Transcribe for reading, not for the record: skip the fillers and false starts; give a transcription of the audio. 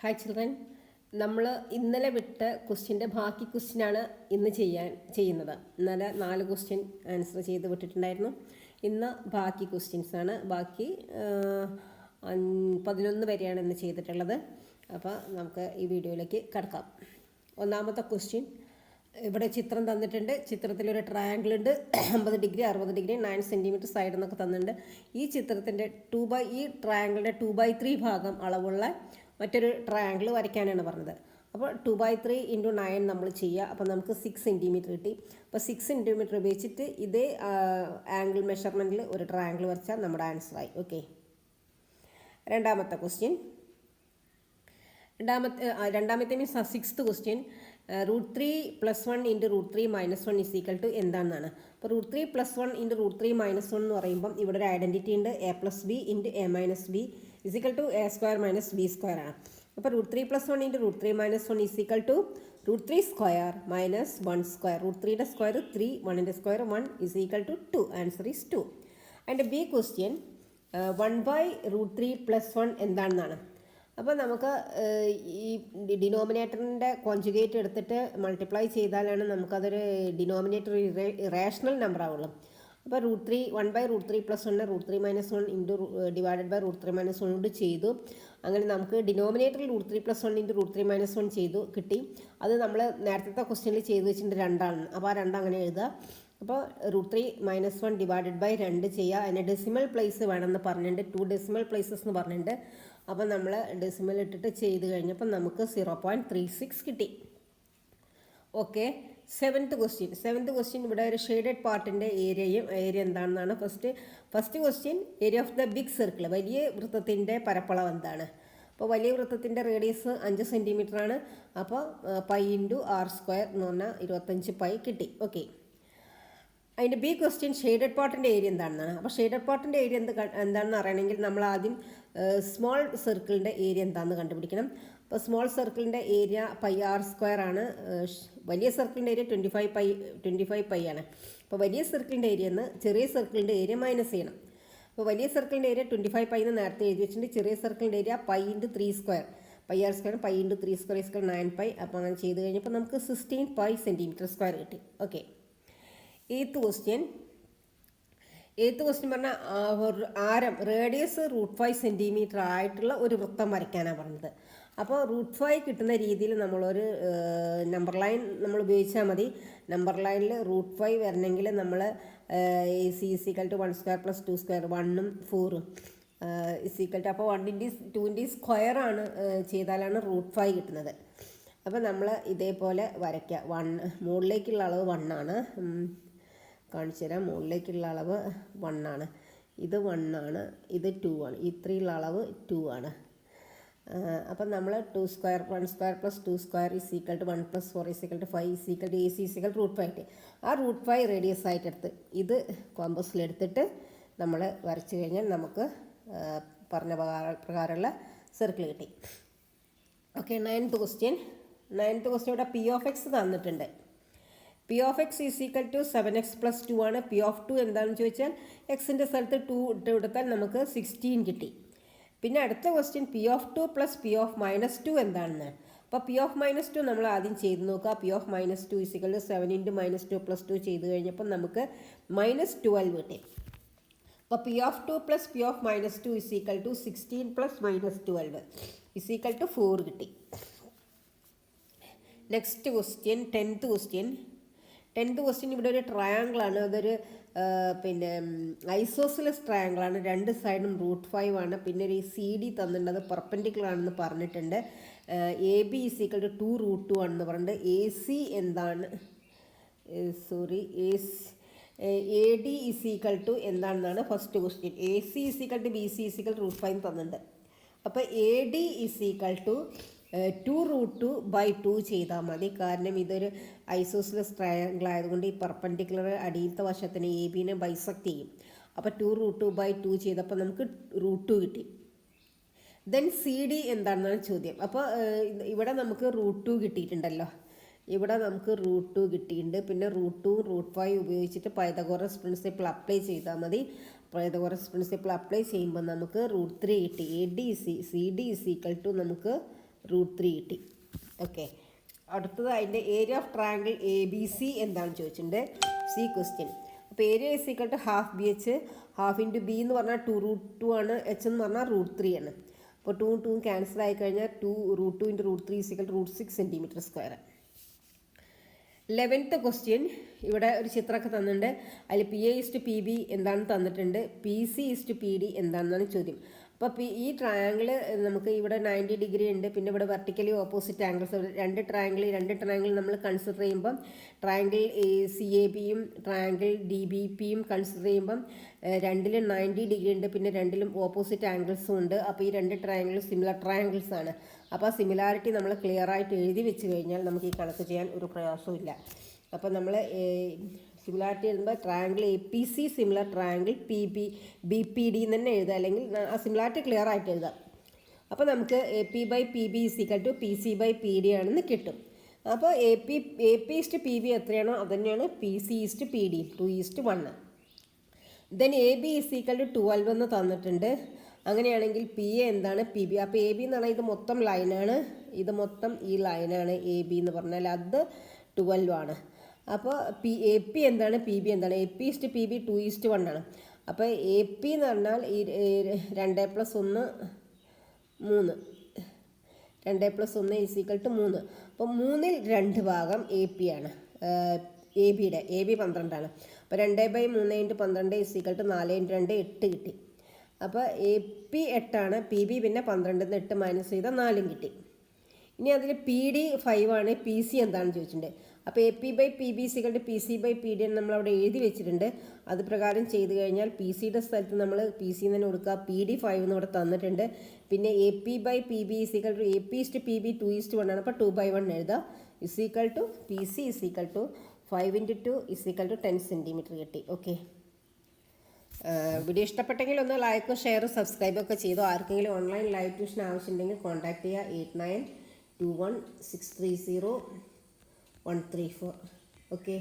Hi children, നമ്മൾ ഇന്നലെ വിട്ട ക്വസ്റ്റ്യൻ്റെ ബാക്കി ക്വസ്റ്റ്യനാണ് ഇന്ന് ചെയ്യുന്നത്. ഇന്നലെ 4 ക്വസ്റ്റ്യൻ ആൻസർ ചെയ്ത് വിട്ടിട്ടുണ്ടായിരുന്നു. ഇന്ന് ബാക്കി ക്വസ്റ്റ്യൻസാണ്. ബാക്കി 11 വരെയാണ് ഇന്ന് ചെയ്തിട്ടുള്ളത്. അപ്പോൾ നമുക്ക് ഈ വീഡിയോയിലേക്ക് കടക്കാം. ഒന്നാമത്തെ ക്വസ്റ്റ്യൻ, ഇവിടെ ചിത്രം തന്നിട്ടുണ്ട്. ചിത്രത്തിലൊരു ട്രയാങ്കിൾ ഉണ്ട്. 50 ഡിഗ്രി 60 ഡിഗ്രി 9 സെൻറ്റിമീറ്റർ സൈഡ് എന്നൊക്കെ തന്നിട്ടുണ്ട്. ഈ ചിത്രത്തിൻ്റെ ഈ ട്രയാങ്കിളിൻ്റെ 2/3 ഭാഗം അളവുള്ള മറ്റൊരു ട്രയാങ്കിൾ വരയ്ക്കാനാണ് പറഞ്ഞത്. അപ്പോൾ 2/3 × 9 നമ്മൾ ചെയ്യുക. അപ്പോൾ നമുക്ക് 6 സെൻറ്റിമീറ്റർ കിട്ടി. അപ്പോൾ 6 സെൻറ്റിമീറ്റർ ഉപയോഗിച്ചിട്ട് ഇതേ ആംഗിൾ മെഷർമെൻറ്റിൽ ഒരു ട്രയാങ്കിൾ വരച്ചാൽ നമ്മുടെ ആൻസറായി. ഓക്കെ. രണ്ടാമത്തെ ക്വസ്റ്റ്യൻ, രണ്ടാമത്തെ മീൻസ് 6th ക്വസ്റ്റ്യൻ, √3 + 1 × √3 - 1 = എന്താണെന്നാണ്. അപ്പോൾ √3 + 1 × √3 - 1 എന്ന് പറയുമ്പം ഇവിടെ ഒരു ഐഡൻറ്റിറ്റി ഉണ്ട്. a + b × a - b = a² - b² ആണ്. അപ്പോൾ √3 + 1 × √3 - 1 = √3² - 1². √3യുടെ സ്ക്വയർ 3, 1ൻ്റെ square 1 = 2. Answer is 2. And B question, 1/√3 + 1 എന്താണെന്നാണ്. അപ്പോൾ നമുക്ക് ഈ ഡിനോമിനേറ്ററിൻ്റെ കോൺജുഗേറ്റ് എടുത്തിട്ട് മൾട്ടിപ്ലൈ ചെയ്താലാണ് നമുക്കതൊരു ഡിനോമിനേറ്റർ റേഷണൽ നമ്പർ ആവുള്ളൂ. അപ്പോൾ 1/√3 + 1 √3 - 1 ഡിവൈഡഡ് ബൈ √3 - 1 കൊണ്ട് ചെയ്തു. അങ്ങനെ നമുക്ക് ഡിനോമിനേറ്ററിൽ √3 + 1 × √3 - 1 ചെയ്തു കിട്ടി. അത് നമ്മൾ നേരത്തെ ക്വസ്റ്റ്യനിൽ ചെയ്ത് വെച്ചിട്ടുണ്ട് 2 ആണ്. അപ്പോൾ ആ 2 അങ്ങനെ എഴുതുക. അപ്പോൾ √3 - 1 ഡിവൈഡഡ് ബൈ 2 ചെയ്യുക. അതിന് ഡെസിമൽ പ്ലേസ് വേണമെന്ന് പറഞ്ഞിട്ടുണ്ട്. 2 ഡെസിമൽ പ്ലേസസ് എന്ന് പറഞ്ഞിട്ടുണ്ട്. അപ്പോൾ നമ്മൾ ഡെസിമൽ ഇട്ടിട്ട് ചെയ്ത് കഴിഞ്ഞപ്പോൾ നമുക്ക് 0.36 കിട്ടി. ഓക്കെ. 7th ക്വസ്റ്റ്യൻ, ഇവിടെ ഒരു ഷെയ്ഡഡ് പാർട്ടിൻ്റെ ഏരിയ എന്താണെന്നാണ്. First question, area of the big circle, വലിയ വൃത്തത്തിൻ്റെ പരപ്പളവ് എന്താണ്. അപ്പോൾ വലിയ വൃത്തത്തിൻ്റെ റേഡിയസ് 5 സെൻറ്റിമീറ്റർ ആണ്. അപ്പോൾ π × r² എന്ന് പറഞ്ഞാൽ 25 π കിട്ടി. ഓക്കെ. അതിൻ്റെ ബി ക്വസ്റ്റ്യൻ, ഷെയ്ഡഡ് പാർട്ടിൻ്റെ ഏരിയ എന്താണെന്നാണ്. അപ്പോൾ ഷെയ്ഡഡ് പാർട്ടിൻ്റെ ഏരിയ എന്താണെന്ന് അറിയണമെങ്കിൽ നമ്മൾ ആദ്യം സ്മോൾ സർക്കിളിൻ്റെ ഏരിയ എന്താണെന്ന് കണ്ടുപിടിക്കണം. അപ്പോൾ സ്മോൾ സർക്കിളിൻ്റെ ഏരിയ πr² ആണ്. വലിയ സർക്കിളിൻ്റെ ഏരിയ 25 π ആണ്. അപ്പോൾ വലിയ സർക്കിളിൻ്റെ ഏരിയ എന്ന് ചെറിയ സർക്കിളിൻ്റെ ഏരിയ മൈനസ് ചെയ്യണം. അപ്പോൾ വലിയ സർക്കിളിൻ്റെ ഏരിയ 25 π എന്ന് നേരത്തെ എഴുതി വെച്ചിട്ടുണ്ട്. ചെറിയ സർക്കിളിൻ്റെ ഏരിയ π × 3² πr² π × 3² = 9 π. അപ്പോൾ അങ്ങനെ ചെയ്ത് കഴിഞ്ഞപ്പോൾ നമുക്ക് 16 π cm² കിട്ടി. ഓക്കെ. 8th ക്വസ്റ്റ്യൻ പറഞ്ഞാൽ ആരം റേഡിയസ് √5 സെൻറ്റിമീറ്റർ ആയിട്ടുള്ള ഒരു വൃത്തം വരയ്ക്കാനാണ് പറഞ്ഞത്. അപ്പോൾ √5 കിട്ടുന്ന രീതിയിൽ നമ്മളൊരു നമ്പർ ലൈൻ നമ്മൾ ഉപയോഗിച്ചാൽ മതി. നമ്പർ ലൈനിൽ √5 വരണമെങ്കിൽ നമ്മൾ AC = 1² + 2² 1ഉം 4ഉം അപ്പോൾ 1 × 2 സ്ക്വയർ ആണ് ചെയ്താലാണ് √5 കിട്ടുന്നത്. അപ്പോൾ നമ്മൾ ഇതേപോലെ വരയ്ക്കുക. 1 മുകളിലേക്കുള്ള അളവ് 1 ആണ്. കാണിച്ചു തരാം. മുകളിലേക്കുള്ള അളവ് 1 ആണ്. ഇത് 1 ആണ്. ഇത് 2 ആണ്. ഈ 3 അളവ് 2 ആണ്. അപ്പം നമ്മൾ 2² 1² + 2² = 1 + 4 = 5 AC √5. ആ √5 റേഡിയസ് ആയിട്ട് എടുത്ത് ഇത് കോമ്പസിലെടുത്തിട്ട് നമ്മൾ വരച്ച് കഴിഞ്ഞാൽ നമുക്ക് പറഞ്ഞ പ്രകാരമുള്ള സർക്കിൾ കിട്ടി. ഓക്കെ. 9th ക്വസ്റ്റ്യൻ ഇവിടെ P(x) തന്നിട്ടുണ്ട്. P(x) = 7x + 2 ആണ്. P(2) എന്താണെന്ന് ചോദിച്ചാൽ എക്സിൻ്റെ സ്ഥലത്ത് 2 ഇട്ട് കൊടുത്താൽ നമുക്ക് 16 കിട്ടി. പിന്നെ അടുത്ത ക്വസ്റ്റ്യൻ P(2) + P(-2) എന്താണെന്ന്. അപ്പോൾ P(-2) നമ്മൾ ആദ്യം ചെയ്ത് നോക്കുക. P(-2) = 7 × -2 + 2 ചെയ്ത് കഴിഞ്ഞപ്പോൾ നമുക്ക് -12 കിട്ടി. അപ്പോൾ P(2) + P(-2) = 16 + -12 = 4 കിട്ടി. നെക്സ്റ്റ് ക്വസ്റ്റ്യൻ 10th ക്വസ്റ്റ്യൻ ഇവിടെ ഒരു ട്രയാങ്കിളാണ്. അതൊരു ഐസോസിലസ് ട്രയാങ്കിളാണ്. 2 സൈഡും √5 ആണ്. പിന്നെ ഒരു CD തന്നിട്ടുണ്ട്. അത് പെർപെൻഡിക്കുലർ ആണെന്ന് പറഞ്ഞിട്ടുണ്ട്. AB = 2√2 ആണെന്ന് പറഞ്ഞിട്ടുണ്ട്. AC എന്താണ് AD എന്താണെന്നാണ് ഫസ്റ്റ് ക്വസ്റ്റ്യൻ. AC = BC = √5 തന്നിട്ടുണ്ട്. അപ്പോൾ AD = 2√2/2 ചെയ്താൽ മതി. കാരണം ഇതൊരു ഐസോസിലസ് ട്രയാങ്കിൾ ആയതുകൊണ്ട് ഈ പെർപെൻഡിക്കുലർ അടിയിലത്തെ വശത്തിന് ABനെ ബൈസെക്റ്റ് ചെയ്യും. അപ്പോൾ 2√2/2 ചെയ്തപ്പോൾ നമുക്ക് √2 കിട്ടി. ദെൻ CD എന്താണെന്നാണ് ചോദ്യം. അപ്പോൾ ഇവിടെ നമുക്ക് √2 കിട്ടിയിട്ടുണ്ടല്ലോ. ഇവിടെ നമുക്ക് √2 കിട്ടിയിട്ടുണ്ട്. പിന്നെ √2 √5 ഉപയോഗിച്ചിട്ട് പൈതഗോറസ് പ്രിൻസിപ്പിൾ അപ്ലൈ ചെയ്താൽ മതി. പൈതഗോറസ് പ്രിൻസിപ്പിൾ അപ്ലൈ ചെയ്യുമ്പോൾ നമുക്ക് √3 കിട്ടി. AD CD = നമുക്ക് √3 കിട്ടി. ഓക്കെ, അടുത്തത് അതിൻ്റെ ഏരിയ ഓഫ് ട്രയാങ്കിൾ ABC എന്താണെന്ന് ചോദിച്ചിട്ടുണ്ട്. C question. അപ്പോൾ area is equal to half BH, half into B എന്ന് പറഞ്ഞാൽ 2√2 ആണ്, എച്ച് എന്ന് പറഞ്ഞാൽ √3 ആണ്. അപ്പോൾ 2 ക്യാൻസൽ ആയി കഴിഞ്ഞാൽ √2 × √3 is equal to √6 cm². 11th question. ഇവിടെ ഒരു ചിത്രമൊക്കെ തന്നിട്ടുണ്ട്. അതിൽ PA/PB എന്താണെന്ന് തന്നിട്ടുണ്ട്. PC/PD എന്താണെന്നാണ് ചോദ്യം. അപ്പോൾ ഈ ട്രയാങ്കിൾ നമുക്ക് ഇവിടെ 90 ഡിഗ്രി ഉണ്ട്, പിന്നെ ഇവിടെ വെർട്ടിക്കലി ഓപ്പോസിറ്റ് ആംഗിൾസ്. രണ്ട് ട്രയാങ്കിൾ നമ്മൾ കൺസിഡർ ചെയ്യുമ്പം ട്രയാങ്കിൾ CABയും ട്രയാങ്കിൾ DBPയും കൺസിഡർ ചെയ്യുമ്പം രണ്ടിലും 90 ഡിഗ്രി ഉണ്ട്, പിന്നെ രണ്ടിലും ഓപ്പോസിറ്റ് ആംഗിൾസും ഉണ്ട്. അപ്പോൾ ഈ രണ്ട് ട്രയാങ്കിളും സിമിലർ ട്രയാങ്കിൾസ് ആണ്. അപ്പോൾ സിമിലാരിറ്റി നമ്മൾ ക്ലിയർ ആയിട്ട് എഴുതി വെച്ച് കഴിഞ്ഞാൽ നമുക്ക് ഈ കണക്ക് ചെയ്യാൻ ഒരു പ്രയാസവും ഇല്ല. അപ്പോൾ നമ്മൾ സിമിലാരിറ്റി എഴുതുമ്പോൾ triangle APC similar triangle BPD എന്ന് തന്നെ എഴുതുക, അല്ലെങ്കിൽ ആ സിമിലാരിറ്റി ക്ലിയർ ആയിട്ട് എഴുതാം. അപ്പോൾ നമുക്ക് AP/PB = PC/PD ആണെന്ന് കിട്ടും. അപ്പോൾ AP/PB എത്രയാണോ അത് തന്നെയാണ് PC/PD, 2:1. ദെൻ AB = 12 എന്ന് തന്നിട്ടുണ്ട്. അങ്ങനെയാണെങ്കിൽ PA എന്താണ്, PB. അപ്പോൾ AB എന്ന് പറഞ്ഞാൽ ഇത് മൊത്തം ലൈനാണ്, ഇത് മൊത്തം ഈ ലൈനാണ് AB എന്ന് പറഞ്ഞാൽ അത് 12 ആണ്. അപ്പോൾ AP എന്താണ്, PB എന്താണ്? AP/PB 2:1 ആണ്. അപ്പോൾ AP എന്ന് പറഞ്ഞാൽ ഈ 2 + 1 3, 2 + 1 = 3. അപ്പോൾ 3/2 ഭാഗം AP ആണ്. AB 12 ആണ്. അപ്പോൾ 2/3 × 12 = 4 × 2 8 കിട്ടി. അപ്പോൾ AP 8 ആണ്, PB പിന്നെ 12 ന്ന് 8 മൈനസ് ചെയ്താൽ 4 കിട്ടി. ഇനി അതിൽ PD 5 ആണ്, PC എന്താണെന്ന് ചോദിച്ചിട്ടുണ്ട്. അപ്പോൾ AP/PB = PC/PD എന്ന് നമ്മളവിടെ എഴുതി വെച്ചിട്ടുണ്ട്. അത് പ്രകാരം ചെയ്ത് കഴിഞ്ഞാൽ PCയുടെ സ്ഥലത്ത് നമ്മൾ PC എന്ന് തന്നെ കൊടുക്കുക. PD 5 എന്ന് ഇവിടെ തന്നിട്ടുണ്ട്. പിന്നെ AP/PB = AP/PB 2:1 ആണ്. അപ്പോൾ 2/1 എഴുതുക. PC = 5 × 2 = 10 cm കിട്ടി. ഓക്കെ, വീഡിയോ ഇഷ്ടപ്പെട്ടെങ്കിൽ ഒന്ന് ലൈക്കും ഷെയറും സബ്സ്ക്രൈബും ഒക്കെ ചെയ്തു. ആർക്കെങ്കിലും ഓൺലൈൻ ലൈവ് ട്യൂഷൻ ആവശ്യമുണ്ടെങ്കിൽ കോൺടാക്ട് ചെയ്യുക. 8921630134. ഓക്കെ.